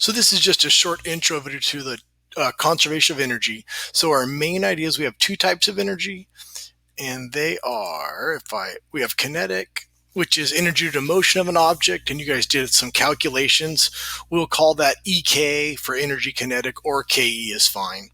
So this is just a short intro video to the conservation of energy. So our main idea is we have two types of energy, and they are, we have kinetic, which is energy due to motion of an object, and you guys did some calculations. We'll call that EK for energy kinetic, or KE is fine.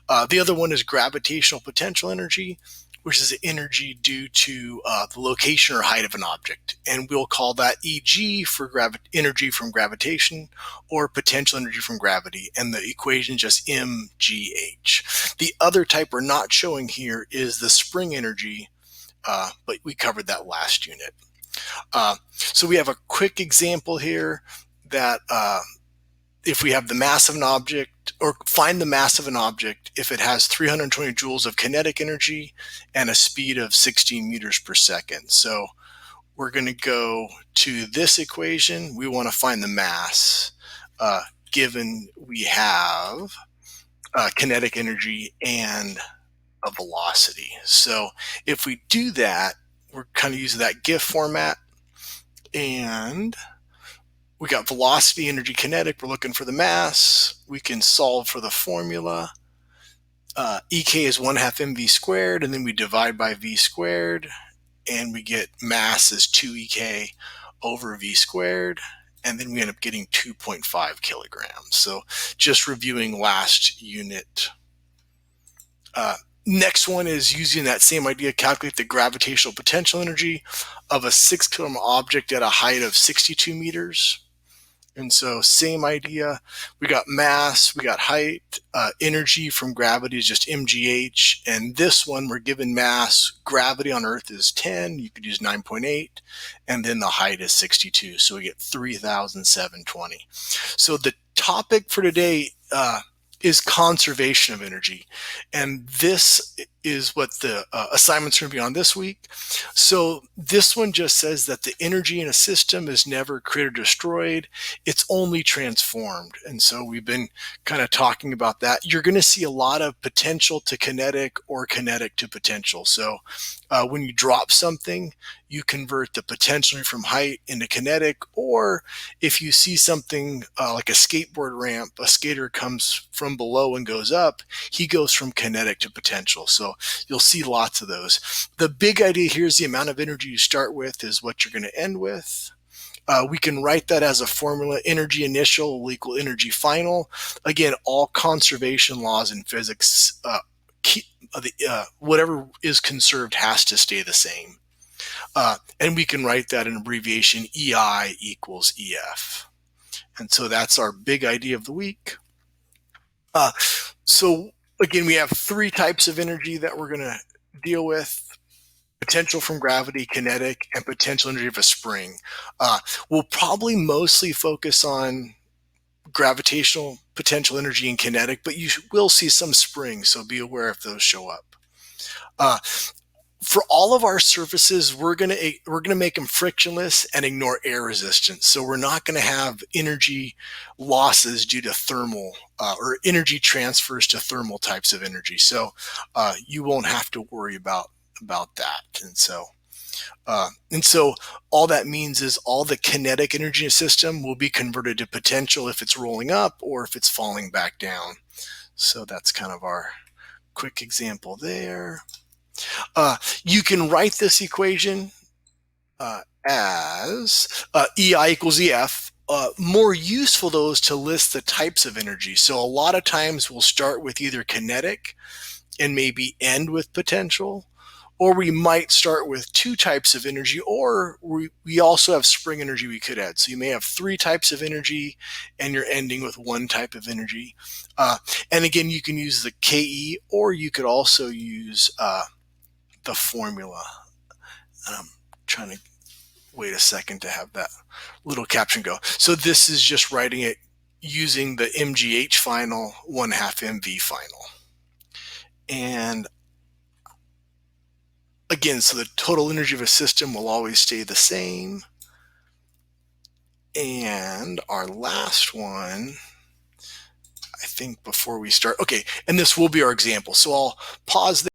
The other one is gravitational potential energy, which is energy due to the location or height of an object. And we'll call that EG for energy from gravitation, or potential energy from gravity. And the equation is just mgh. The other type we're not showing here is the spring energy, but we covered that last unit. So we have a quick example here that if we have the mass of an object, or find the mass of an object if it has 320 joules of kinetic energy and a speed of 16 meters per second. So we're going to go to this equation. We want to find the mass given we have kinetic energy and a velocity. So if we do that, we're kind of using that GIF format, and we got velocity, energy, kinetic. We're looking for the mass. We can solve for the formula. EK is 1/2 mv squared, and then we divide by v squared, and we get mass is 2 EK over v squared, and then we end up getting 2.5 kilograms. So just reviewing last unit. Next one is using that same idea, calculate the gravitational potential energy of a 6 kilogram object at a height of 62 meters. And so same idea, we got mass, we got height, energy from gravity is just mgh, and this one we're given mass, gravity on Earth is 10, you could use 9.8, and then the height is 62, so we get 3,720. So the topic for today is conservation of energy, and this is what the assignments are going to be on this week. So this one just says that the energy in a system is never created or destroyed, it's only transformed. And so we've been kind of talking about that. You're going to see a lot of potential to kinetic or kinetic to potential. So when you drop something, you convert the potential from height into kinetic, or if you see something like a skateboard ramp, a skater comes from below and goes up, he goes from kinetic to potential. So you'll see lots of those. The big idea here is the amount of energy you start with is what you're going to end with. We can write that as a formula. Energy initial will equal energy final. Again, all conservation laws in physics, whatever is conserved has to stay the same. And we can write that in abbreviation EI equals EF. And so that's our big idea of the week. So again, we have three types of energy that we're going to deal with: potential from gravity, kinetic, and potential energy of a spring. We'll probably mostly focus on gravitational potential energy and kinetic, but you will see some springs, so be aware if those show up. For all of our surfaces, we're gonna make them frictionless and ignore air resistance. So we're not going to have energy losses due to thermal or energy transfers to thermal types of energy. So you won't have to worry about that. And so all that means is all the kinetic energy in a system will be converted to potential if it's rolling up or if it's falling back down. So that's kind of our quick example there. You can write this equation as EI equals EF. More useful though is to list the types of energy. So a lot of times we'll start with either kinetic and maybe end with potential, or we might start with two types of energy, or we also have spring energy we could add. So you may have three types of energy and you're ending with one type of energy. And again, you can use the KE, or you could also use the formula. And I'm trying to wait a second to have that little caption go. So this is just writing it using the mgh final, 1/2 mv final. And again, so the total energy of a system will always stay the same. And our last one, I think before we start, okay, and this will be our example. So I'll pause there.